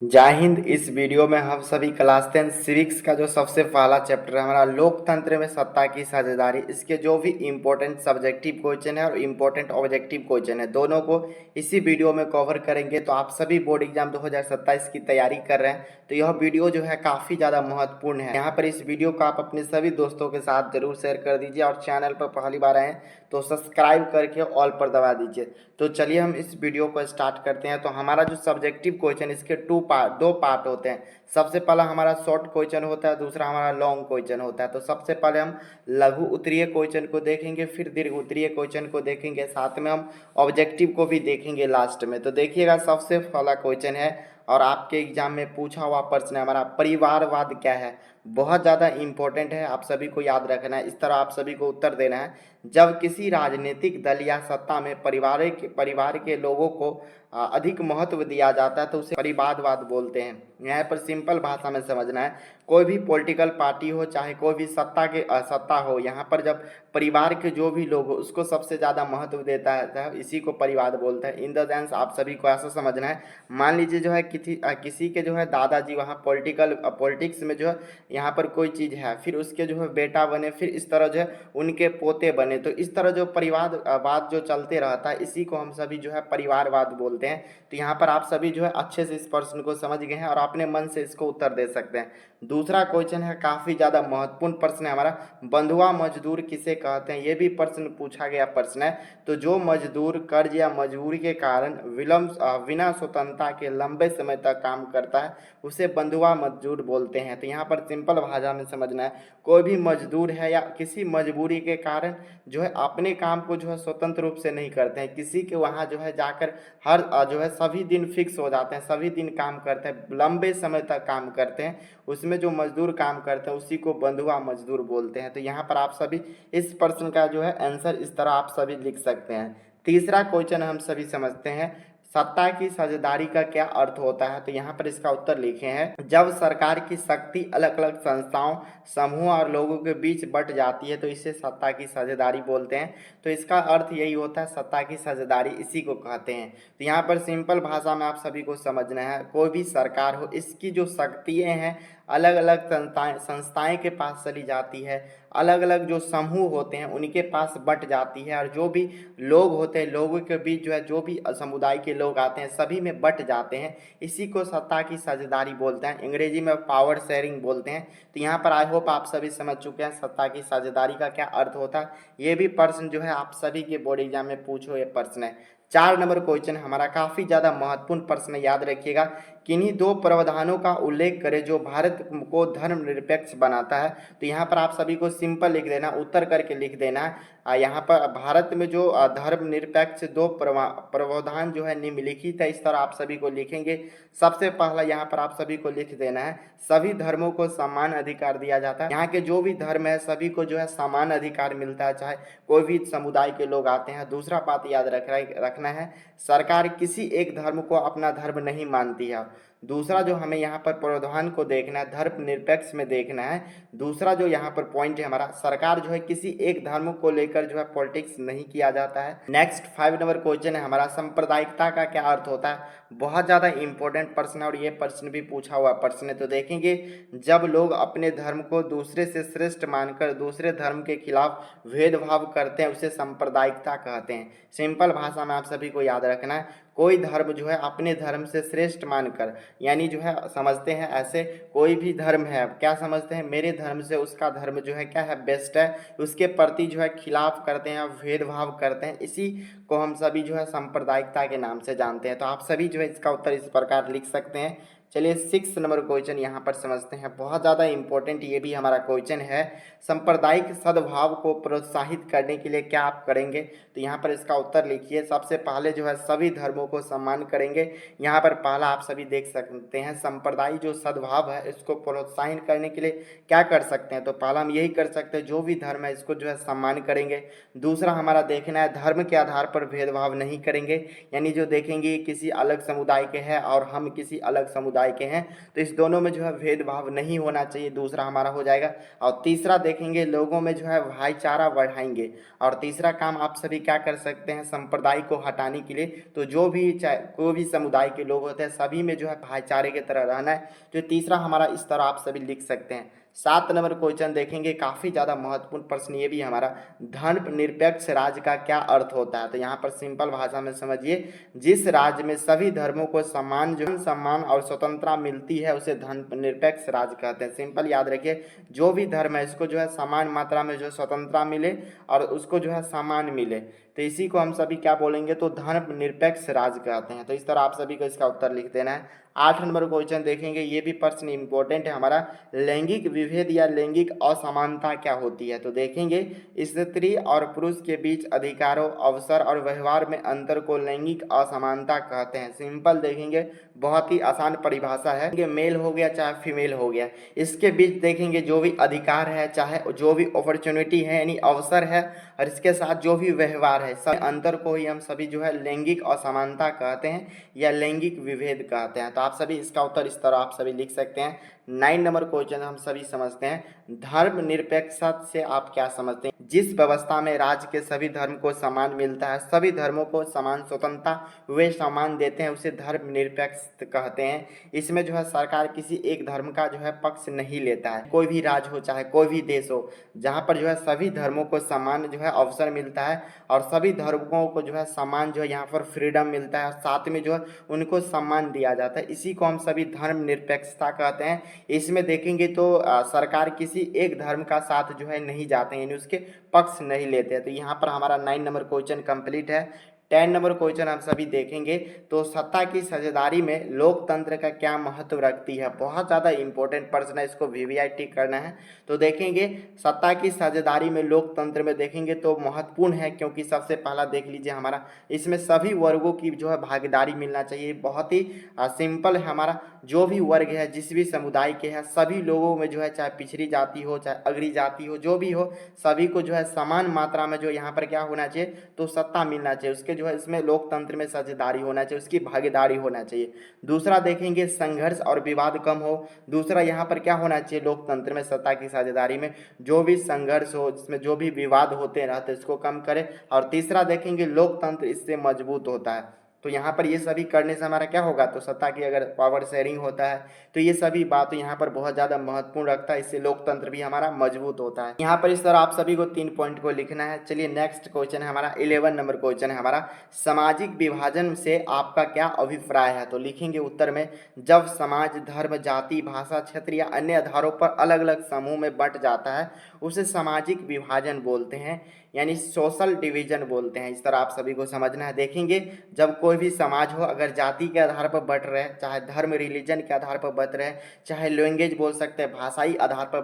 जय हिंद। इस वीडियो में हम सभी क्लास 10 सिविक्स का जो सबसे पहला चैप्टर है हमारा लोकतंत्र में सत्ता की साझेदारी, इसके जो भी इम्पोर्टेंट सब्जेक्टिव क्वेश्चन है और इम्पोर्टेंट ऑब्जेक्टिव क्वेश्चन है दोनों को इसी वीडियो में कवर करेंगे। तो आप सभी बोर्ड एग्जाम 2027 की तैयारी कर रहे हैं तो यह वीडियो जो है काफ़ी ज़्यादा महत्वपूर्ण है। यहाँ पर इस वीडियो को आप अपने सभी दोस्तों के साथ जरूर शेयर कर दीजिए और चैनल पर पहली बार आए तो सब्सक्राइब करके ऑल पर दबा दीजिए। तो चलिए हम इस वीडियो को स्टार्ट करते हैं। तो हमारा जो सब्जेक्टिव क्वेश्चन इसके दो पार्ट होते हैं। सबसे पहला हमारा शॉर्ट क्वेश्चन होता है, दूसरा हमारा लॉन्ग क्वेश्चन होता है। तो सबसे पहले हम लघु उत्तरीय क्वेश्चन को देखेंगे, फिर दीर्घ उत्तरीय क्वेश्चन को देखेंगे, साथ में हम ऑब्जेक्टिव को भी देखेंगे लास्ट में। तो देखिएगा सबसे पहला क्वेश्चन है और आपके एग्जाम में पूछा हुआ प्रश्न है हमारा, परिवारवाद क्या है। बहुत ज़्यादा इंपॉर्टेंट है, आप सभी को याद रखना है। इस तरह आप सभी को उत्तर देना है। जब किसी राजनीतिक दल या सत्ता में परिवार के लोगों को अधिक महत्व दिया जाता है तो उसे परिवारवाद बोलते हैं। यहाँ पर सिंपल भाषा में समझना है, कोई भी पॉलिटिकल पार्टी हो चाहे कोई भी सत्ता हो, यहाँ पर जब परिवार के जो भी लोग हो उसको सबसे ज़्यादा महत्व देता है, इसी को परिवार बोलते हैं। इन द सेंस आप सभी को ऐसा समझना है, मान लीजिए जो है किसी के जो है दादाजी वहाँ पॉलिटिक्स में जो है यहाँ पर कोई चीज़ है, फिर उसके जो है बेटा बने, फिर इस तरह जो है उनके पोते बने। तो इस तरह जो परिवारवाद जो चलते रहता है इसी को हम सभी जो है परिवारवाद बोलते हैं। तो यहाँ पर आप सभी जो है अच्छे से इस प्रश्न को समझ गए हैं और अपने मन से इसको उत्तर दे सकते हैं। दूसरा क्वेश्चन है, काफ़ी ज़्यादा महत्वपूर्ण प्रश्न है हमारा, बंधुआ मजदूर किसे कहते हैं। ये भी प्रश्न पूछा गया प्रश्न है। तो जो मजदूर कर्ज या मजबूरी के कारण बिना स्वतंत्रता के लंबे समय तक काम करता है उसे बंधुआ मजदूर बोलते हैं। तो यहाँ पर सिंपल भाषा में समझना है, कोई भी मजदूर है या किसी मजबूरी के कारण जो है अपने काम को जो है स्वतंत्र रूप से नहीं करते हैं, किसी के वहाँ जो है जाकर हर जो है सभी दिन फिक्स हो जाते हैं, सभी दिन काम करते हैं, लंबे समय तक काम करते हैं, उसमें जो मजदूर काम करते हैं उसी को बंधुआ मजदूर बोलते हैं। तो यहाँ पर आप सभी इस प्रश्न का जो है आंसर इस तरह आप सभी लिख सकते हैं। तीसरा क्वेश्चन हम सभी समझते हैं, सत्ता की साझेदारी का क्या अर्थ होता है। तो यहाँ पर इसका उत्तर लिखे हैं, जब सरकार की शक्ति अलग अलग संस्थाओं, समूह और लोगों के बीच बट जाती है तो इसे सत्ता की साझेदारी बोलते हैं। तो इसका अर्थ यही होता है, सत्ता की साझेदारी इसी को कहते हैं। तो यहाँ पर सिंपल भाषा में आप सभी को समझना है, कोई भी सरकार हो इसकी जो शक्तियाँ हैं अलग अलग संस्थाएं के पास चली जाती है, अलग अलग जो समूह होते हैं उनके पास बट जाती है, और जो भी लोग होते हैं लोगों के बीच जो है जो भी समुदाय के लोग आते हैं सभी में बट जाते हैं, इसी को सत्ता की साझेदारी बोलते हैं। अंग्रेजी में पावर शेयरिंग बोलते हैं। तो यहाँ पर आई होप आप सभी समझ चुके हैं सत्ता की साझेदारी का क्या अर्थ होता है। ये भी प्रश्न जो है आप सभी के बोर्ड एग्जाम में पूछो ये प्रश्न है। 4 नंबर क्वेश्चन हमारा काफ़ी ज़्यादा महत्वपूर्ण प्रश्न, याद रखिएगा, किन्हीं दो प्रावधानों का उल्लेख करें जो भारत को धर्मनिरपेक्ष बनाता है। तो यहाँ पर आप सभी को सिंपल लिख देना, उत्तर करके लिख देना है। यहाँ पर भारत में जो धर्मनिरपेक्ष दो प्रावधान जो है निम्नलिखित है, इस तरह आप सभी को लिखेंगे। सबसे पहला यहाँ पर आप सभी को लिख देना है, सभी धर्मों को समान अधिकार दिया जाता है। यहाँ के जो भी धर्म है सभी को जो है समान अधिकार मिलता है, चाहे कोई भी समुदाय के लोग आते हैं। दूसरा बात याद रखना है, सरकार किसी एक धर्म को अपना धर्म नहीं मानती है। दूसरा जो हमें यहाँ पर प्रावधान को देखना है, धर्मनिरपेक्ष में देखना है। दूसरा जो यहाँ पर पॉइंट है हमारा, सरकार जो है किसी एक धर्म को लेकर जो है पॉलिटिक्स नहीं किया जाता है। नेक्स्ट 5 नंबर क्वेश्चन है हमारा, सांप्रदायिकता का क्या अर्थ होता है। बहुत ज़्यादा इंपॉर्टेंट प्रश्न है और ये प्रश्न भी पूछा हुआ प्रश्न है। तो देखेंगे, जब लोग अपने धर्म को दूसरे से श्रेष्ठ मानकर दूसरे धर्म के खिलाफ भेदभाव करते हैं उसे सांप्रदायिकता कहते हैं। सिंपल भाषा में आप सभी को याद रखना है, कोई धर्म जो है अपने धर्म से श्रेष्ठ मानकर, यानी जो है समझते हैं ऐसे, कोई भी धर्म है क्या समझते हैं, मेरे धर्म से उसका धर्म जो है क्या है बेस्ट है, उसके प्रति जो है खिलाफ करते हैं, भेदभाव करते हैं, इसी को हम सभी जो है सांप्रदायिकता के नाम से जानते हैं। तो आप सभी जो है इसका उत्तर इस प्रकार लिख सकते हैं। चलिए 6 नंबर क्वेश्चन यहाँ पर समझते हैं, बहुत ज़्यादा इंपॉर्टेंट ये भी हमारा क्वेश्चन है, सांप्रदायिक सद्भाव को प्रोत्साहित करने के लिए क्या आप करेंगे। तो यहाँ पर इसका उत्तर लिखिए। सबसे पहले जो है सभी धर्मों को सम्मान करेंगे। यहाँ पर पहला आप सभी देख सकते हैं, सांप्रदायिक जो सद्भाव है इसको प्रोत्साहित करने के लिए क्या कर सकते हैं। तो पहला हम यही कर सकते हैं, जो भी धर्म है इसको जो है सम्मान करेंगे। दूसरा हमारा देखना है, धर्म के आधार पर भेदभाव नहीं करेंगे, यानी जो देखेंगे किसी अलग समुदाय के हैं और हम किसी अलग समुदाय समुदाय के हैं, तो इस दोनों में जो है भेदभाव नहीं होना चाहिए, दूसरा हमारा हो जाएगा। और तीसरा देखेंगे लोगों में जो है भाईचारा बढ़ाएंगे। और तीसरा काम आप सभी क्या कर सकते हैं संप्रदाय को हटाने के लिए, तो जो भी चाहे कोई भी समुदाय के लोग होते हैं सभी में जो है भाईचारे की तरह रहना है। तो तीसरा हमारा इस तरह आप सभी लिख सकते हैं। 7 नंबर क्वेश्चन देखेंगे, काफ़ी ज़्यादा महत्वपूर्ण प्रश्न ये भी हमारा, धर्मनिरपेक्ष राज्य का क्या अर्थ होता है। तो यहाँ पर सिंपल भाषा में समझिए, जिस राज्य में सभी धर्मों को सम्मान और स्वतंत्रता मिलती है उसे धर्मनिरपेक्ष राज्य कहते हैं। सिंपल याद रखिए, जो भी धर्म है इसको जो है समान मात्रा में जो स्वतंत्रता मिले और उसको जो है सम्मान मिले, तो इसी को हम सभी क्या बोलेंगे, तो धर्मनिरपेक्ष राज्य कहते हैं। तो इस तरह आप सभी को इसका उत्तर लिख देना है। 8 नंबर क्वेश्चन देखेंगे, ये भी प्रश्न इंपॉर्टेंट है हमारा, लैंगिक विभेद या लैंगिक असमानता क्या होती है। तो देखेंगे स्त्री और पुरुष के बीच अधिकारों, अवसर और व्यवहार में अंतर को लैंगिक असमानता कहते हैं। सिंपल देखेंगे, बहुत ही आसान परिभाषा है, कि मेल हो गया चाहे फीमेल हो गया, इसके बीच देखेंगे जो भी अधिकार है, चाहे जो भी अपॉर्चुनिटी है यानी अवसर है, और इसके साथ जो भी व्यवहार है, सब अंतर को ही हम सभी जो है लैंगिक असमानता कहते हैं या लैंगिक विभेद कहते हैं। तो आप सभी इसका उत्तर इस तरह आप सभी लिख सकते हैं। 9 नंबर क्वेश्चन हम सभी समझते हैं, धर्मनिरपेक्षता से आप क्या समझते हैं। जिस व्यवस्था में राज्य के सभी धर्म को समान मिलता है, सभी धर्मों को समान स्वतंत्रता वे सम्मान देते हैं, उसे धर्मनिरपेक्ष कहते हैं। इसमें जो है सरकार किसी एक धर्म का जो है पक्ष नहीं लेता है। कोई भी राज्य हो चाहे कोई भी देश हो, जहाँ पर जो है सभी धर्मों को समान जो है अवसर मिलता है और सभी धर्मों को जो है समान जो है यहाँ पर फ्रीडम मिलता है, साथ में जो है उनको सम्मान दिया जाता है, इसी को हम सभी धर्मनिरपेक्षता कहते हैं। इसमें देखेंगे तो सरकार किसी एक धर्म का साथ जो है नहीं जाते हैं, यानी उसके पक्ष नहीं लेते हैं। तो यहाँ पर हमारा 9 नंबर क्वेश्चन कंप्लीट है। 10 नंबर क्वेश्चन हम सभी देखेंगे, तो सत्ता की साझेदारी में लोकतंत्र का क्या महत्व रखती है। बहुत ज़्यादा इंपॉर्टेंट प्रश्न है, इसको वीवीआईटी करना है। तो देखेंगे सत्ता की साझेदारी में लोकतंत्र में देखेंगे तो महत्वपूर्ण है, क्योंकि सबसे पहला देख लीजिए हमारा, इसमें सभी वर्गों की जो है भागीदारी मिलना चाहिए। बहुत ही सिंपल है हमारा, जो भी वर्ग है जिस भी समुदाय के हैं सभी लोगों में जो है, चाहे पिछड़ी जाति हो चाहे अग्री जाति हो, जो भी हो, सभी को जो है समान मात्रा में जो यहाँ पर क्या होना चाहिए, तो सत्ता मिलना चाहिए, उसके जो है इसमें लोकतंत्र में साझेदारी होना चाहिए, उसकी भागीदारी होना चाहिए। दूसरा देखेंगे संघर्ष और विवाद कम हो। दूसरा यहाँ पर क्या होना चाहिए, लोकतंत्र में सत्ता की साझेदारी में जो भी संघर्ष हो, जिसमें जो भी विवाद होते रहते इसको कम करे। और तीसरा देखेंगे लोकतंत्र इससे मजबूत होता है। तो यहाँ पर ये सभी करने से हमारा क्या होगा, तो सत्ता की अगर पावर शेयरिंग होता है तो ये सभी बात यहाँ पर बहुत ज़्यादा महत्वपूर्ण रखता है, इससे लोकतंत्र भी हमारा मजबूत होता है। यहाँ पर इस तरह आप सभी को 3 पॉइंट को लिखना है। चलिए नेक्स्ट क्वेश्चन है हमारा 11 नंबर क्वेश्चन है हमारा, सामाजिक विभाजन से आपका क्या अभिप्राय है। तो लिखेंगे उत्तर में, जब समाज धर्म, जाति, भाषा, क्षेत्र या अन्य आधारों पर अलग अलग समूह में बंट जाता है उसे सामाजिक विभाजन बोलते हैं, यानी सोशल डिवीजन बोलते हैं। इस तरह आप सभी को समझना है। देखेंगे जब कोई भी समाज हो, अगर जाति के आधार पर बंट रहे, चाहे धर्म रिलीजन के आधार पर बंट रहे, चाहे लैंग्वेज बोल सकते हैं भाषाई आधार पर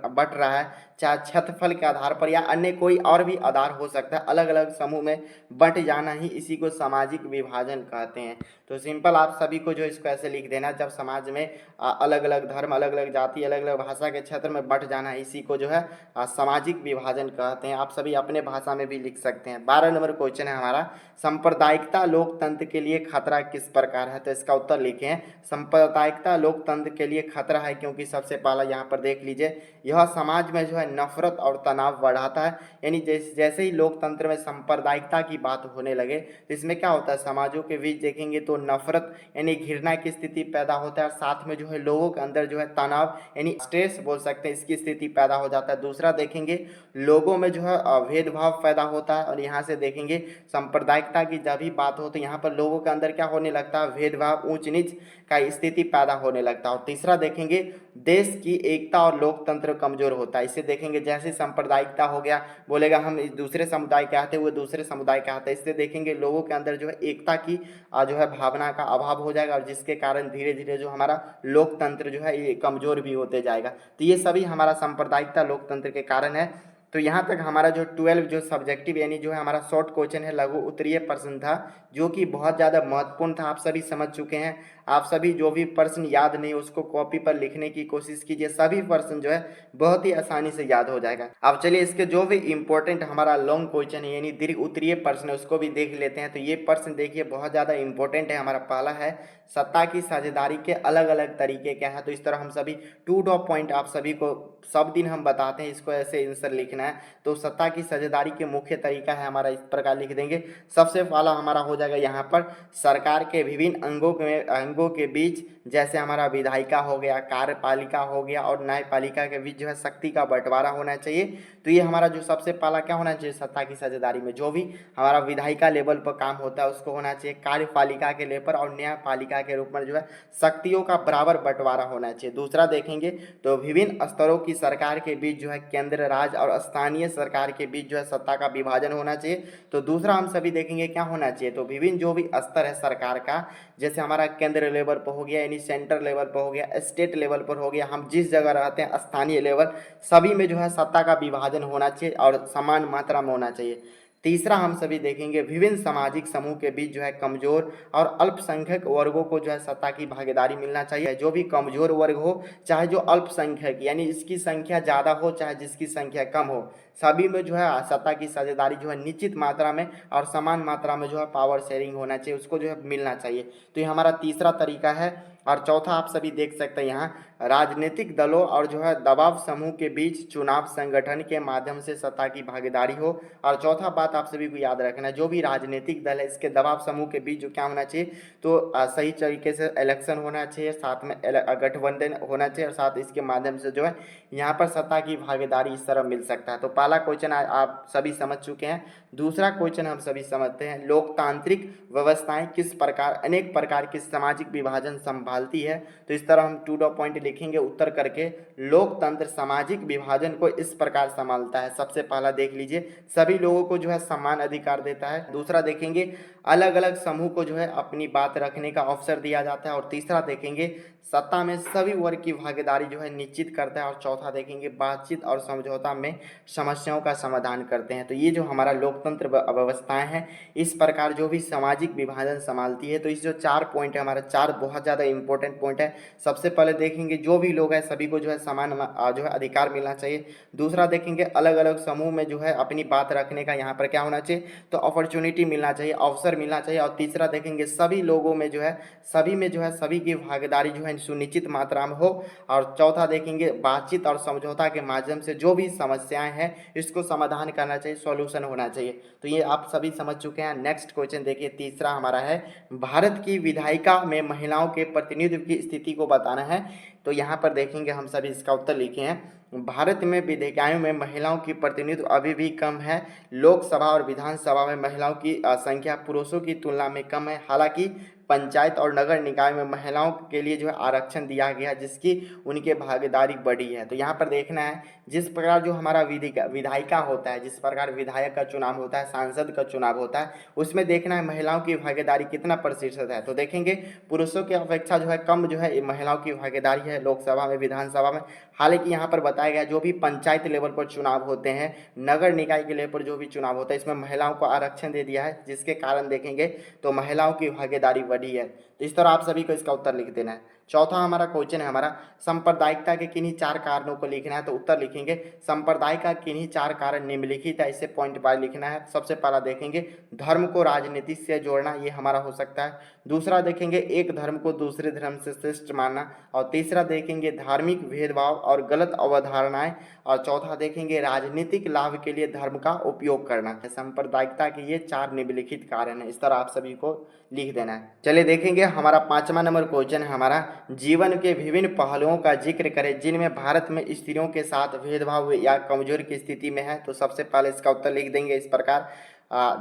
बंट रहा है, चाहे क्षेत्रफल के आधार पर या अन्य कोई और भी आधार हो सकता है, अलग अलग समूह में बंट जाना ही इसी को सामाजिक विभाजन कहते हैं। तो सिंपल आप सभी को जो इसको ऐसे लिख देना, जब समाज में अलग अलग धर्म, अलग अलग जाति, अलग अलग भाषा के क्षेत्र में बंट जाना है, इसी को जो है सामाजिक विभाजन कहते हैं। आप सभी अपने भाषा में भी लिख सकते हैं। 12 नंबर क्वेश्चन है हमारा, सांप्रदायिकता लोकतंत्र के लिए खतरा किस प्रकार है। तो इसका उत्तर लिखें, सांप्रदायिकता लोकतंत्र के लिए खतरा है क्योंकि सबसे पहला यहाँ पर देख लीजिए, यह समाज में जो है नफरत और तनाव बढ़ाता है। यानी जैसे ही लोकतंत्र में सांप्रदायिकता की बात होने लगे तो इसमें क्या होता है, समाजों के बीच देखेंगे तो नफरत यानी घृणा की स्थिति पैदा होता है, और साथ में जो है लोगों के अंदर जो है तनाव यानी स्ट्रेस बोल सकते हैं, इसकी स्थिति पैदा हो जाता है। दूसरा देखेंगे लोगों में जो है भेदभाव पैदा होता है, और यहाँ से देखेंगे सांप्रदायिकता की जब भी बात हो तो यहाँ पर लोगों के अंदर क्या होने लगता है, भेदभाव, ऊंच नीच का स्थिति पैदा होने लगता है। और तीसरा देखेंगे देश की एकता और लोकतंत्र कमजोर होता है। इसे देखेंगे जैसे सांप्रदायिकता हो गया, बोलेगा हम इस दूसरे समुदाय के आते हुए दूसरे समुदाय के आते हैं, इससे देखेंगे लोगों के अंदर जो है एकता की जो है भावना का अभाव हो जाएगा, और जिसके कारण धीरे धीरे जो हमारा लोकतंत्र जो है ये कमजोर भी होते जाएगा। तो ये सभी हमारा सांप्रदायिकता लोकतंत्र के कारण है। तो यहाँ तक हमारा जो 12 जो सब्जेक्टिव यानी जो है हमारा शॉर्ट क्वेश्चन है, लघु उत्तरीय प्रश्न था, जो कि बहुत ज़्यादा महत्वपूर्ण था, आप सभी समझ चुके हैं। आप सभी जो भी प्रश्न याद नहीं उसको कॉपी पर लिखने की कोशिश कीजिए, सभी प्रश्न जो है बहुत ही आसानी से याद हो जाएगा। अब चलिए इसके जो भी इंपॉर्टेंट हमारा लॉन्ग क्वेश्चन है यानी दीर्घ उत्तरीय प्रश्न है उसको भी देख लेते हैं। तो ये प्रश्न देखिए बहुत ज़्यादा इंपॉर्टेंट है। हमारा पहला है सत्ता की साझेदारी के अलग अलग तरीके क्या है। तो इस तरह हम सभी टू टॉप पॉइंट आप सभी को सब दिन हम बताते हैं, इसको ऐसे आंसर लिखना है। तो सत्ता की साझेदारी के मुख्य तरीका है हमारा इस प्रकार लिख देंगे। सबसे पहला हमारा हो जाएगा यहाँ पर सरकार के विभिन्न अंगों के बीच, जैसे हमारा विधायिका हो गया, कार्यपालिका हो गया और न्यायपालिका के बीच जो है शक्ति का बंटवारा होना चाहिए। तो ये हमारा जो सबसे पहला क्या होना चाहिए सत्ता की साझेदारी में, जो भी हमारा विधायिका लेवल पर काम होता है उसको होना चाहिए, कार्यपालिका के लेवल पर और न्यायपालिका के रूप में जो है शक्तियों का बराबर बंटवारा होना चाहिए। दूसरा देखेंगे तो विभिन्न स्तरों की सरकार के बीच जो है केंद्र, राज्य और स्थानीय सरकार के बीच जो है सत्ता का विभाजन होना चाहिए। तो दूसरा हम सभी देखेंगे क्या होना चाहिए, तो विभिन्न जो भी स्तर है सरकार का, जैसे हमारा केंद्र लेवल पर हो गया यानी सेंटर लेवल पर हो गया, स्टेट लेवल पर हो गया, हम जिस जगह रहते हैं स्थानीय लेवल, सभी में जो है सत्ता का विभाजन होना चाहिए और समान मात्रा में होना चाहिए। तीसरा हम सभी देखेंगे विभिन्न सामाजिक समूह के बीच जो है कमजोर और अल्पसंख्यक वर्गों को जो है सत्ता की भागीदारी मिलना चाहिए। जो भी कमजोर वर्ग हो चाहे जो अल्पसंख्यक यानी इसकी संख्या ज़्यादा हो चाहे जिसकी संख्या कम हो, सभी में जो है सत्ता की साझेदारी जो है निश्चित मात्रा में और समान मात्रा में जो है पावर शेयरिंग होना चाहिए, उसको जो है मिलना चाहिए। तो ये हमारा तीसरा तरीका है। और चौथा आप सभी देख सकते हैं यहाँ राजनीतिक दलों और जो है दबाव समूह के बीच चुनाव संगठन के माध्यम से सत्ता की भागीदारी हो। और चौथा बात आप सभी को याद रखना है, जो भी राजनीतिक दल है इसके दबाव समूह के बीच जो क्या होना चाहिए, तो सही तरीके से इलेक्शन होना चाहिए, साथ में गठबंधन होना चाहिए और साथ इसके माध्यम से जो है यहाँ पर सत्ता की भागीदारी इस तरह मिल सकता है। तो पहला क्वेश्चन आप सभी समझ चुके हैं। दूसरा क्वेश्चन हम सभी समझते हैं, लोकतांत्रिक व्यवस्थाएं किस प्रकार अनेक प्रकार के सामाजिक विभाजन संभालती है। तो इस तरह हम टू डॉट पॉइंट लिखेंगे उत्तर करके, लोकतंत्र सामाजिक विभाजन को इस प्रकार संभालता है। सबसे पहला देख लीजिए सभी लोगों को जो है समान अधिकार देता है। दूसरा देखेंगे अलग अलग समूह को जो है अपनी बात रखने का अवसर दिया जाता है। और तीसरा देखेंगे सत्ता में सभी वर्ग की भागीदारी जो है निश्चित करता है। और चौथा देखेंगे बातचीत और समझौता में समस्याओं का समाधान करते हैं। तो ये जो हमारा लोकतंत्र व्यवस्थाएं हैं इस प्रकार जो भी सामाजिक विभाजन संभालती है। तो इस जो 4 पॉइंट है हमारा 4 बहुत ज़्यादा इंपॉर्टेंट पॉइंट है। सबसे पहले देखेंगे जो भी लोग हैं सभी को जो है समान जो है अधिकार मिलना चाहिए। दूसरा देखेंगे अलग अलग समूह में जो है अपनी बात रखने का यहाँ पर क्या होना चाहिए, तो अपॉर्चुनिटी मिलना चाहिए, अवसर मिलना चाहिए। और तीसरा देखेंगे सभी लोगों में जो है सभी की भागीदारी जो है सुनिश्चित मात्रा में हो। और चौथा देखेंगे बातचीत और समझौता के माध्यम से जो भी समस्याएं हैं इसको समाधान करना चाहिए, सॉल्यूशन होना चाहिए। तो ये आप सभी समझ चुके हैं। नेक्स्ट क्वेश्चन देखिए तीसरा हमारा है भारत की विधायिका में महिलाओं के प्रतिनिधित्व की स्थिति को बताना है। तो यहाँ पर देखेंगे हम सभी इसका उत्तर लिखे हैं, भारत में विधायिकाओं में महिलाओं की प्रतिनिधित्व अभी भी कम है। लोकसभा और विधानसभा में महिलाओं की संख्या पुरुषों की तुलना में कम है। हालांकि पंचायत और नगर निकाय में महिलाओं के लिए जो है आरक्षण दिया गया जिसकी उनकी भागीदारी बढ़ी है। तो यहाँ पर देखना है जिस प्रकार जो हमारा विधायिका होता है, जिस प्रकार विधायक का चुनाव होता है, सांसद का चुनाव होता है, उसमें देखना है महिलाओं की भागीदारी कितना प्रतिशत है। तो देखेंगे पुरुषों की अपेक्षा जो है कम जो है महिलाओं की भागीदारी है लोकसभा में, विधानसभा में। हालांकि यहाँ पर बताया गया जो भी पंचायत लेवल पर चुनाव होते हैं, नगर निकाय के लेवल पर जो भी चुनाव होता है इसमें महिलाओं को आरक्षण दे दिया है, जिसके कारण देखेंगे तो महिलाओं की भागीदारी बढ़ी है। तो इस तरह आप सभी को इसका उत्तर लिख देना है। चौथा हमारा क्वेश्चन है हमारा सांप्रदायिकता के किन्हीं 4 कारणों को लिखना है। तो उत्तर लिखेंगे सांप्रदायिक का किन्हीं 4 कारण निम्नलिखित है, इसे पॉइंट बाय लिखना है। सबसे पहला देखेंगे धर्म को राजनीति से जोड़ना, ये हमारा हो सकता है। दूसरा देखेंगे एक धर्म को दूसरे धर्म से श्रेष्ठ मानना। और तीसरा देखेंगे धार्मिक भेदभाव और गलत अवधारणाएं। और चौथा देखेंगे राजनीतिक लाभ के लिए धर्म का उपयोग करना। सांप्रदायिकता के ये 4 निम्नलिखित कारण है, इस तरह आप सभी को लिख देना है। चलिए देखेंगे हमारा 5वां नंबर क्वेश्चन है हमारा जीवन के विभिन्न पहलुओं का जिक्र करें जिनमें भारत में स्त्रियों के साथ भेदभाव या कमजोर की स्थिति में है। तो सबसे पहले इसका उत्तर लिख देंगे इस प्रकार।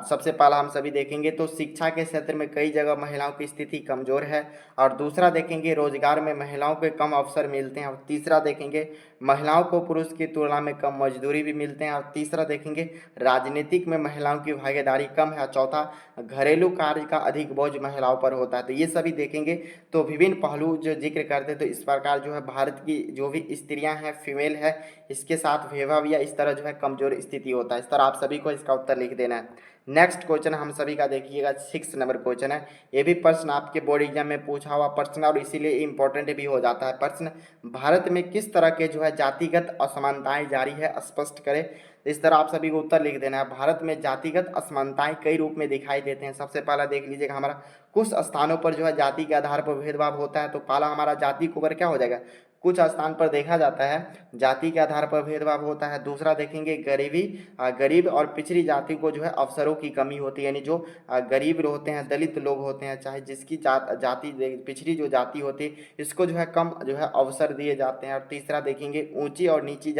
सबसे पहला हम सभी देखेंगे तो शिक्षा के क्षेत्र में कई जगह महिलाओं की स्थिति कमजोर है। और दूसरा देखेंगे रोजगार में महिलाओं को कम अवसर मिलते हैं। और तीसरा देखेंगे महिलाओं को पुरुष की तुलना में कम मजदूरी भी मिलते हैं। और तीसरा देखेंगे राजनीतिक में महिलाओं की भागीदारी कम है। और चौथा घरेलू कार्य का अधिक बोझ महिलाओं पर होता है। तो ये सभी देखेंगे तो विभिन्न पहलू जो जिक्र करते हैं। तो इस प्रकार जो है भारत की जो भी स्त्रियां हैं, फीमेल है, इसके साथ भेदभाव या इस तरह जो है कमजोर स्थिति होता है। इस तरह आप सभी को इसका उत्तर लिख देना है। नेक्स्ट क्वेश्चन हम सभी का देखिएगा 6 नंबर क्वेश्चन है। ये भी प्रश्न आपके बोर्ड एग्जाम में पूछा हुआ प्रश्न और इसीलिए इम्पोर्टेंट भी हो जाता है प्रश्न। भारत में किस तरह के जो है जातिगत असमानताएं जारी है, स्पष्ट करें। इस तरह आप सभी को उत्तर लिख देना है। भारत में जातिगत असमानताएं कई रूप में दिखाई देते हैं। सबसे पहला देख लीजिएगा, हमारा कुछ स्थानों पर जो है जाति के आधार पर भेदभाव होता है। तो पहला हमारा जाति को ऊपर क्या हो जाएगा, कुछ स्थान पर देखा जाता है जाति के आधार पर भेदभाव होता है। दूसरा देखेंगे गरीब और पिछड़ी जाति को जो है अवसरों की कमी होती है, यानी जो गरीब होते हैं, दलित लोग होते हैं, चाहे जिसकी जाति पिछड़ी जो जाति होती है, इसको जो है कम जो है अवसर दिए जाते हैं। और तीसरा देखेंगे ऊंची और नीची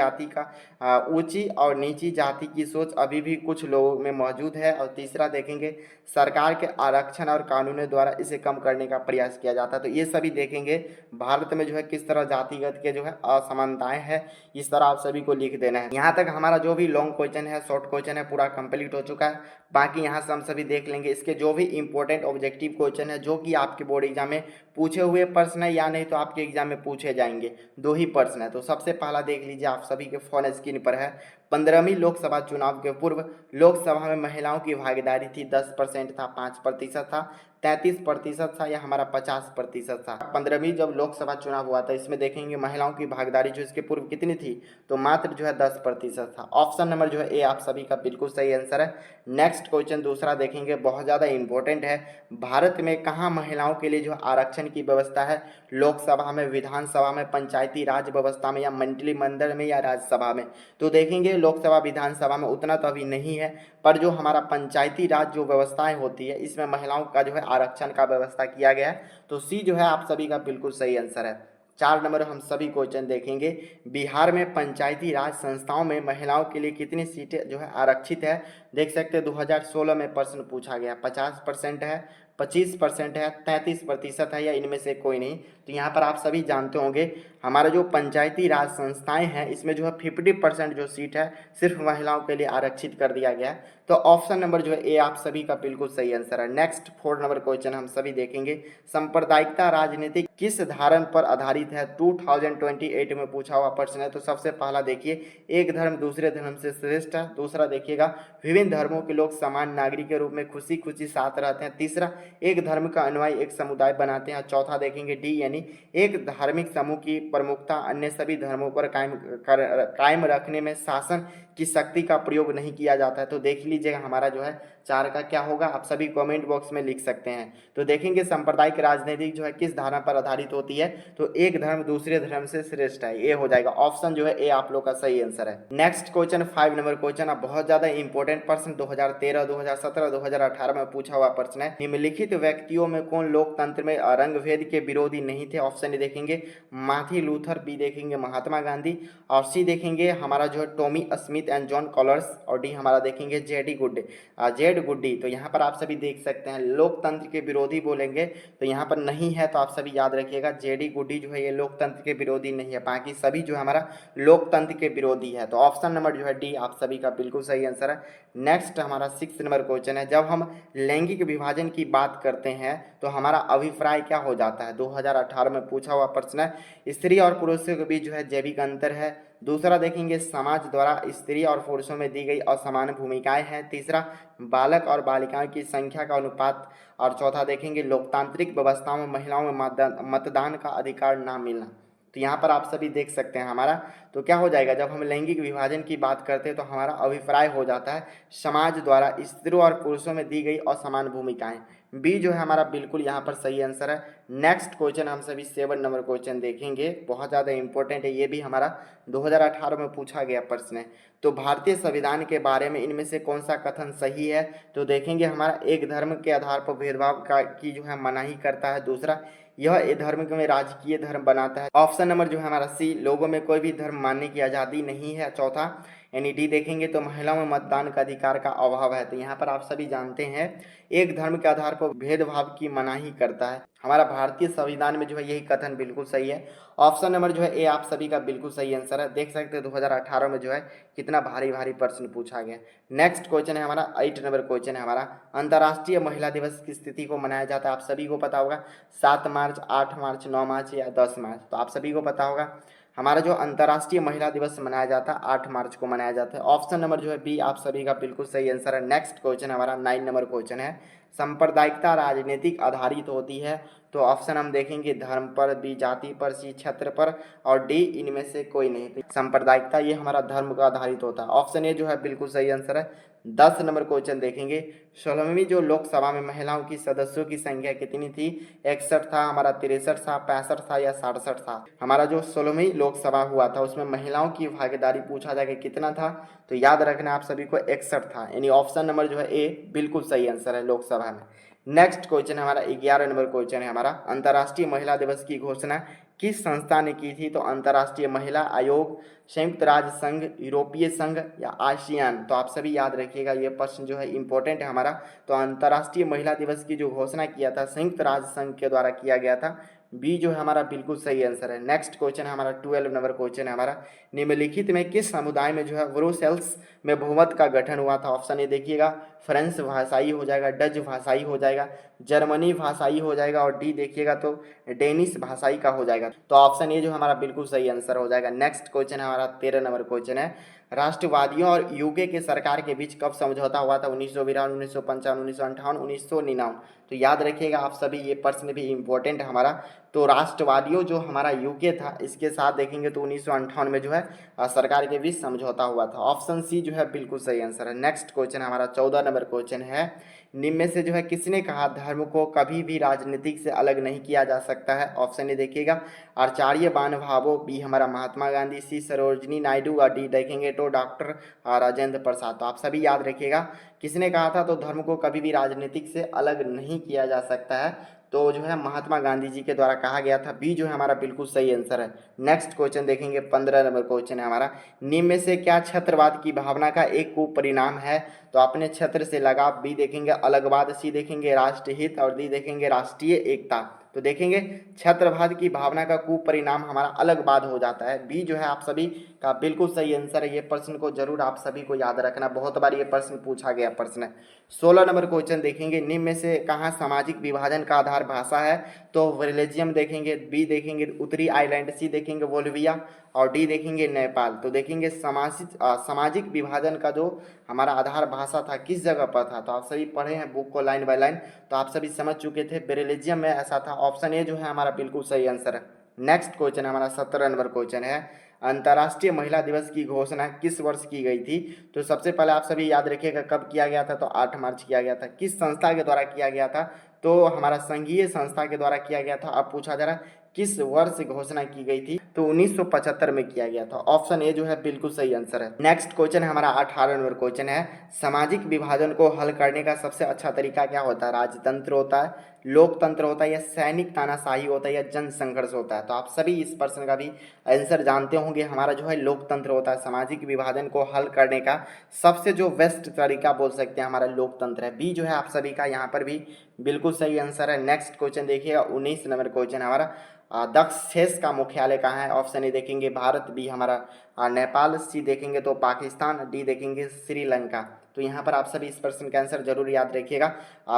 जाति की सोच अभी भी कुछ लोगों में मौजूद है। और तीसरा देखेंगे सरकार के आरक्षण और कानूनों द्वारा इसे कम करने का प्रयास किया जाता है। तो ये सभी देखेंगे भारत में जो है किस तरह जातिगत के जो है असमानताएं हैं, इस तरह आप सभी को लिख देना है। यहाँ तक हमारा जो भी लॉन्ग क्वेश्चन है, शॉर्ट क्वेश्चन है, पूरा कंप्लीट हो चुका है। बाकी यहाँ से हम सभी देख लेंगे इसके जो भी इंपॉर्टेंट ऑब्जेक्टिव क्वेश्चन है, जो कि आपके बोर्ड एग्जाम में पूछे हुए प्रश्न है या नहीं तो आपके एग्जाम में पूछे जाएंगे। 2 ही प्रश्न है। तो सबसे पहला देख लीजिए, आप सभी के फोन स्क्रीन पर है। 15वीं लोकसभा चुनाव के पूर्व लोकसभा में महिलाओं की भागीदारी थी 10% था, 5% था, 33% था या हमारा 50% था। 15वीं जब लोकसभा चुनाव हुआ था, इसमें देखेंगे महिलाओं की भागीदारी जो इसके पूर्व कितनी थी, तो मात्र जो है 10% था। ऑप्शन नंबर जो है ए आप सभी का बिल्कुल सही आंसर है। नेक्स्ट क्वेश्चन दूसरा देखेंगे, बहुत ज़्यादा इंपॉर्टेंट है। भारत में कहाँ महिलाओं के लिए जो आरक्षण की व्यवस्था है, लोकसभा में, विधानसभा में, पंचायती राज व्यवस्था में या मंत्रिमंडल में या राज्यसभा में। तो देखेंगे लोकसभा विधानसभा में उतना तो अभी नहीं है, पर जो हमारा पंचायती राज जो व्यवस्थाएं होती है, इसमें महिलाओं का जो है आरक्षण का व्यवस्था किया गया है। तो सी जो है आप सभी का बिल्कुल सही आंसर है। 4 नंबर हम सभी क्वेश्चन देखेंगे, बिहार में पंचायती राज संस्थाओं में महिलाओं के लिए कितनी सीटें जो है आरक्षित है। देख सकते हैं 2016 में प्रश्न पूछा गया, 50% है, 25% है, 33% है या इनमें से कोई नहीं। तो यहाँ पर आप सभी जानते होंगे हमारा जो पंचायती राज संस्थाएं हैं, इसमें जो है 50% जो सीट है सिर्फ महिलाओं के लिए आरक्षित कर दिया गया है। तो ऑप्शन नंबर जो है ए आप सभी का बिल्कुल सही आंसर है। नेक्स्ट 4 नंबर क्वेश्चन हम सभी देखेंगे, सांप्रदायिकता राजनीति किस धारण पर आधारित है, 2028 में पूछा हुआ प्रश्न है। तो सबसे पहला देखिए, एक धर्म दूसरे धर्म से श्रेष्ठ है। दूसरा देखिएगा, विभिन्न धर्मों के लोग समान नागरिक के रूप में खुशी खुशी साथ रहते हैं। तीसरा, एक धर्म का अनुयायी एक समुदाय बनाते हैं। चौथा देखेंगे डी, यानी एक धार्मिक समूह की प्रमुखता अन्य सभी धर्मों पर कायम रखने में शासन की शक्ति का प्रयोग नहीं किया जाता है। तो देख लीजिएगा हमारा जो है 4 का क्या होगा, आप सभी कमेंट बॉक्स में लिख सकते हैं। तो देखेंगे सांप्रदायिक राजनीति जो है किस धारा पर आधारित होती है, तो एक धर्म दूसरे धर्म से श्रेष्ठ है, ये हो जाएगा। ऑप्शन जो है ए आप लोग का सही आंसर है। नेक्स्ट क्वेश्चन 5 नंबर क्वेश्चन, अब बहुत ज्यादा इंपॉर्टेंट प्रश्न 2013, 2017, 2018 में पूछा हुआ प्रश्न है। निम्नलिखित व्यक्तियों में कौन लोकतंत्र में रंग भेद के विरोधी नहीं थे। ऑप्शन ए देखेंगे मार्टिन लूथर, बी देखेंगे महात्मा गांधी, और सी देखेंगे हमारा जो है Tommy Smith and John Carlos, और डी हमारा देखेंगे जेड गुड्डी। तो यहाँ पर आप सभी देख सकते हैं लोकतंत्र के विरोधी बोलेंगे तो यहाँ पर नहीं है, तो आप सभी याद रखिएगा जेडी गुड्डी जो है ये लोकतंत्र के विरोधी नहीं है, बाकी सभी जो है हमारा लोकतंत्र के विरोधी है। तो ऑप्शन नंबर जो है डी आप सभी का बिल्कुल सही आंसर है। नेक्स्ट हमारा 6 नंबर क्वेश्चन है, जब हम लैंगिक विभाजन की बात करते हैं तो हमारा अभिप्राय क्या हो जाता है। 2018 में पूछा हुआ प्रश्न है। स्त्री और पुरुषों के बीच जो है जैविक अंतर है। दूसरा देखेंगे समाज द्वारा स्त्री और पुरुषों में दी गई असमान भूमिकाएं हैं। तीसरा बालक और बालिकाओं की संख्या का अनुपात, और चौथा देखेंगे लोकतांत्रिक व्यवस्थाओं में महिलाओं में मतदान का अधिकार ना मिलना। तो यहाँ पर आप सभी देख सकते हैं हमारा तो क्या हो जाएगा, जब हम लैंगिक विभाजन की बात करते हैं तो हमारा अभिप्राय हो जाता है समाज द्वारा स्त्रियों और पुरुषों में दी गई असमान भूमिकाएं। बी जो है हमारा बिल्कुल यहाँ पर सही आंसर है। नेक्स्ट क्वेश्चन हम सभी 7 नंबर क्वेश्चन देखेंगे, बहुत ज़्यादा इंपॉर्टेंट है, ये भी हमारा 2018 में पूछा गया प्रश्न है। तो भारतीय संविधान के बारे में इनमें से कौन सा कथन सही है। तो देखेंगे हमारा एक धर्म के आधार पर भेदभाव की जो है मनाही करता है। दूसरा, यह धर्म में राजकीय धर्म बनाता है। ऑप्शन नंबर जो है हमारा सी, लोगों में कोई भी धर्म मानने की आज़ादी नहीं है। चौथा यानी डी देखेंगे तो महिलाओं में मतदान का अधिकार का अभाव है। तो यहाँ पर आप सभी जानते हैं एक धर्म के आधार पर भेदभाव की मनाही करता है। हमारा भारतीय संविधान में जो है यही कथन बिल्कुल सही है। ऑप्शन नंबर जो है ए आप सभी का बिल्कुल सही आंसर है। देख सकते हैं 2018 में जो है कितना भारी भारी प्रश्न पूछा गया। नेक्स्ट क्वेश्चन है हमारा 8 नंबर क्वेश्चन है हमारा, अंतर्राष्ट्रीय महिला दिवस किस तिथि को मनाया जाता है? आप सभी को पता होगा 7 मार्च, 8 मार्च, 9 मार्च या 10 मार्च। तो आप सभी को पता होगा हमारा जो अंतर्राष्ट्रीय महिला दिवस मनाया जाता है 8 मार्च को मनाया जाता है। ऑप्शन नंबर जो है बी आप सभी का बिल्कुल सही आंसर है। नेक्स्ट क्वेश्चन हमारा 9 नंबर क्वेश्चन है, सांप्रदायिकता राजनीतिक आधारित होती है? तो ऑप्शन हम देखेंगे धर्म पर, बी जाति पर, सी क्षेत्र पर और डी इनमें से कोई नहीं। तो सांप्रदायिकता ये हमारा धर्म का आधारित होता है। ऑप्शन ए जो है बिल्कुल सही आंसर है। 10 नंबर क्वेश्चन देखेंगे, 16वीं जो लोकसभा में महिलाओं की सदस्यों की संख्या कितनी थी? 61 था, हमारा 63 था, 65 था या 67 था? हमारा जो 16वीं लोकसभा हुआ था उसमें महिलाओं की भागीदारी पूछा जाएगा कितना था? तो याद रखना आप सभी को 61 था, यानी ऑप्शन नंबर जो है ए बिल्कुल सही आंसर है लोकसभा में। नेक्स्ट क्वेश्चन हमारा 11 नंबर क्वेश्चन है हमारा, अंतर्राष्ट्रीय महिला दिवस की घोषणा किस संस्था ने की थी? तो अंतर्राष्ट्रीय महिला आयोग, संयुक्त राज्य संघ, यूरोपीय संघ या आसियान? तो आप सभी याद रखिएगा ये प्रश्न जो है इंपॉर्टेंट है हमारा। तो अंतर्राष्ट्रीय महिला दिवस की जो घोषणा किया था संयुक्त राज्य संघ के द्वारा किया गया था। बी जो है हमारा बिल्कुल सही आंसर है। नेक्स्ट क्वेश्चन है हमारा 12 नंबर क्वेश्चन है हमारा, निम्नलिखित में किस समुदाय में जो है ब्रुसेल्स में बहुमत का गठन हुआ था? ऑप्शन ए देखिएगा फ्रेंच भाषाई हो जाएगा, डच भाषाई हो जाएगा, जर्मनी भाषाई हो जाएगा और डी देखिएगा तो डेनिश भाषाई का हो जाएगा। तो ऑप्शन ए जो हमारा बिल्कुल सही आंसर हो जाएगा। नेक्स्ट क्वेश्चन हमारा 13 नंबर क्वेश्चन है, राष्ट्रवादियों और यूके के सरकार के बीच कब समझौता हुआ था? 1952, 1955, 1958, 1999? तो याद रखिएगा आप सभी ये प्रश्न भी इंपॉर्टेंट है हमारा। तो राष्ट्रवादियों जो हमारा यूके था इसके साथ देखेंगे तो 1958 में जो है सरकार के बीच समझौता हुआ था। ऑप्शन सी जो है बिल्कुल सही आंसर है। नेक्स्ट क्वेश्चन हमारा 14 नंबर क्वेश्चन है, निम्न में से जो है किसने कहा धर्म को कभी भी राजनीतिक से अलग नहीं किया जा सकता है? ऑप्शन ए देखिएगा आचार्य बानभावो, बी हमारा महात्मा गांधी, सी सरोजनी नायडू और डी देखेंगे तो डॉक्टर राजेंद्र प्रसाद। तो आप सभी याद रखिएगा किसने कहा था तो धर्म को कभी भी राजनीतिक से अलग नहीं किया जा सकता है, तो जो है महात्मा गांधी जी के द्वारा कहा गया था। बी जो है हमारा बिल्कुल सही आंसर है। नेक्स्ट क्वेश्चन देखेंगे 15 नंबर क्वेश्चन है हमारा, निम्न में से क्या क्षेत्रवाद की भावना का एक कुपरिणाम है? तो अपने क्षेत्र से लगाव, बी देखेंगे अलगवाद, सी देखेंगे राष्ट्रहित और डी देखेंगे राष्ट्रीय एकता। तो देखेंगे क्षेत्रवाद की भावना का कुपरिणाम हमारा अलगवाद हो जाता है। बी जो है आप सभी का बिल्कुल सही आंसर है। ये प्रश्न को जरूर आप सभी को याद रखना, बहुत बार ये प्रश्न पूछा गया प्रश्न है। 16 नंबर क्वेश्चन देखेंगे, निम्न में से कहाँ सामाजिक विभाजन का आधार भाषा है? तो बेल्जियम देखेंगे, बी देखेंगे उत्तरी आइलैंड, सी देखेंगे बोलिविया और डी देखेंगे नेपाल। तो देखेंगे सामाजिक विभाजन का जो हमारा आधार भाषा था किस जगह पर था? तो आप सभी पढ़े हैं बुक को लाइन बाय लाइन, तो आप सभी समझ चुके थे बेल्जियम में ऐसा था। ऑप्शन ए जो है हमारा बिल्कुल सही आंसर है। नेक्स्ट क्वेश्चन हमारा 17 नंबर क्वेश्चन है, अंतर्राष्ट्रीय महिला दिवस की घोषणा किस वर्ष की गई थी? तो सबसे पहले आप सभी याद रखिएगा कब किया गया था, तो 8 मार्च किया गया था। किस संस्था के द्वारा किया गया था? तो हमारा संघीय संस्था के द्वारा किया गया था। अब पूछा जा रहा है किस वर्ष घोषणा की गई थी? तो 1975 में किया गया था। ऑप्शन ए जो है बिल्कुल सही आंसर है। नेक्स्ट क्वेश्चन हमारा 18 नंबर क्वेश्चन है, सामाजिक विभाजन को हल करने का सबसे अच्छा तरीका क्या होता है? राजतंत्र होता है, लोकतंत्र होता है या सैनिक तानाशाही होता है या जन संघर्ष होता है? तो आप सभी इस प्रश्न का भी आंसर जानते होंगे, हमारा जो है लोकतंत्र होता है। सामाजिक विभाजन को हल करने का सबसे जो बेस्ट तरीका बोल सकते हैं हमारा लोकतंत्र है। बी जो है आप सभी का यहाँ पर भी बिल्कुल सही आंसर है। नेक्स्ट क्वेश्चन देखिएगा 19 नंबर क्वेश्चन हमारा, दक्षेस का मुख्यालय कहाँ है? ऑप्शन ए देखेंगे भारत, बी हमारा नेपाल, सी देखेंगे तो पाकिस्तान, डी देखेंगे श्रीलंका। तो यहाँ पर आप सभी इस प्रश्न का आंसर जरूर याद रखिएगा।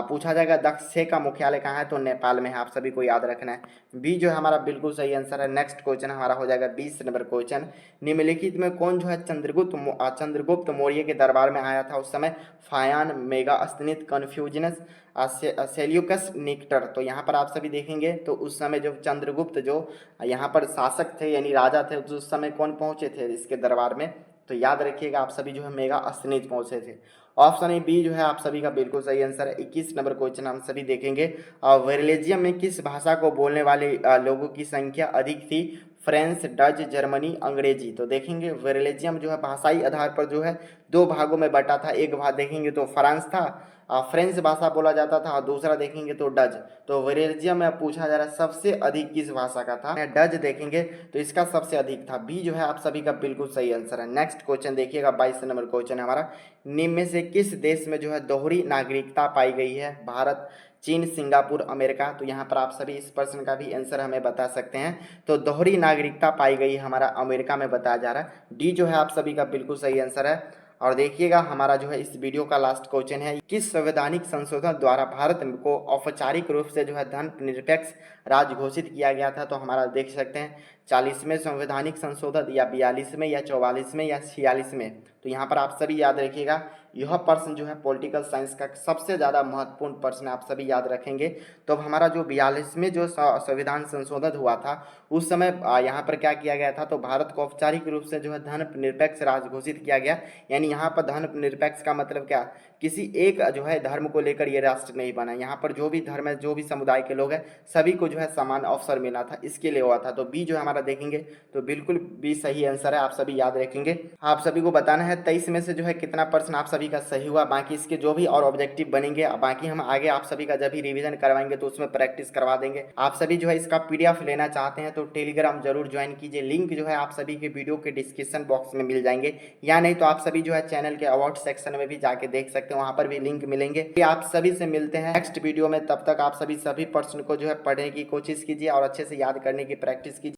पूछा जाएगा दक्षे का मुख्यालय कहाँ है? तो नेपाल में है, आप सभी को याद रखना है। बी जो है हमारा बिल्कुल सही आंसर है। नेक्स्ट क्वेश्चन हमारा हो जाएगा 20 नंबर क्वेश्चन, निम्नलिखित में कौन जो है चंद्रगुप्त मौर्य के दरबार में आया था उस समय? Faxian, Megasthenes, Confucius, Seleucus, Nicator. तो यहाँ पर आप सभी देखेंगे तो उस समय जो चंद्रगुप्त जो यहाँ पर शासक थे यानी राजा थे उस समय कौन पहुँचे थे इसके दरबार में? तो याद रखिएगा आप सभी जो है मेगास्थनीज पहुँचे थे। ऑप्शन ए बी जो है आप सभी का बिल्कुल सही आंसर है। 21 नंबर क्वेश्चन हम सभी देखेंगे, बेल्जियम में किस भाषा को बोलने वाले लोगों की संख्या अधिक थी? फ्रेंच, डच, जर्मनी, अंग्रेजी। तो देखेंगे बेल्जियम जो है भाषाई आधार पर जो है दो भागों में बटा था। एक भाग देखेंगे तो फ्रांस था, फ्रेंच भाषा बोला जाता था, और दूसरा देखेंगे तो डच। तो बेल्जियम में पूछा जा रहा है सबसे अधिक किस भाषा का था, डच देखेंगे तो इसका सबसे अधिक था। बी जो है आप सभी का बिल्कुल सही आंसर है। नेक्स्ट क्वेश्चन देखिएगा, 22 नंबर क्वेश्चन है हमारा, निम्न में से किस देश में जो है दोहरी नागरिकता पाई गई है? भारत, चीन, सिंगापुर, अमेरिका। तो यहाँ पर आप सभी इस प्रश्न का भी आंसर हमें बता सकते हैं। तो दोहरी नागरिकता पाई गई हमारा अमेरिका में बताया जा रहा है। डी जो है आप सभी का बिल्कुल सही आंसर है। और देखिएगा हमारा जो है इस वीडियो का लास्ट क्वेश्चन है, किस संवैधानिक संशोधन द्वारा भारत को औपचारिक रूप से जो है धर्मनिरपेक्ष राज्य घोषित किया गया था? तो हमारा देख सकते हैं 40वें संवैधानिक संशोधन, या 42वें, या 44वें, या 46वें। तो यहाँ पर आप सभी याद रखिएगा, यह प्रश्न जो है पॉलिटिकल साइंस का सबसे ज़्यादा महत्वपूर्ण प्रश्न आप सभी याद रखेंगे। तो अब हमारा जो 42वें जो संविधान संशोधन हुआ था उस समय यहाँ पर क्या किया गया था? तो भारत को औपचारिक रूप से जो है धर्मनिरपेक्ष राज्य घोषित किया गया। यानी यहाँ पर धर्मनिरपेक्ष का मतलब क्या, किसी एक जो है धर्म को लेकर ये राष्ट्र नहीं बना। यहाँ पर जो भी धर्म है, जो भी समुदाय के लोग हैं, सभी को जो है समान अवसर मिला था, इसके लिए हुआ था। तो बी जो है हमारा देखेंगे तो बिल्कुल बी सही आंसर है, आप सभी याद रखेंगे। आप सभी को बताना है 23 में से जो है कितना परसेंट आप सभी का सही हुआ। बाकी इसके जो भी और ऑब्जेक्टिव बनेंगे, बाकी हम आगे आप सभी का जब भी रिवीजन करवाएंगे तो उसमें प्रैक्टिस करवा देंगे। आप सभी जो है इसका पीडीएफ लेना चाहते हैं तो टेलीग्राम जरूर ज्वाइन कीजिए। लिंक जो है आप सभी के वीडियो के डिस्क्रिप्शन बॉक्स में मिल जाएंगे, या नहीं तो आप सभी जो है चैनल के अवार्ड सेक्शन में भी जाके देख सकते हैं, वहां पर भी लिंक मिलेंगे। आप सभी से मिलते हैं नेक्स्ट वीडियो में, तब तक आप सभी प्रश्न को जो है पढ़ने की कोशिश कीजिए और अच्छे से याद करने की प्रैक्टिस कीजिए।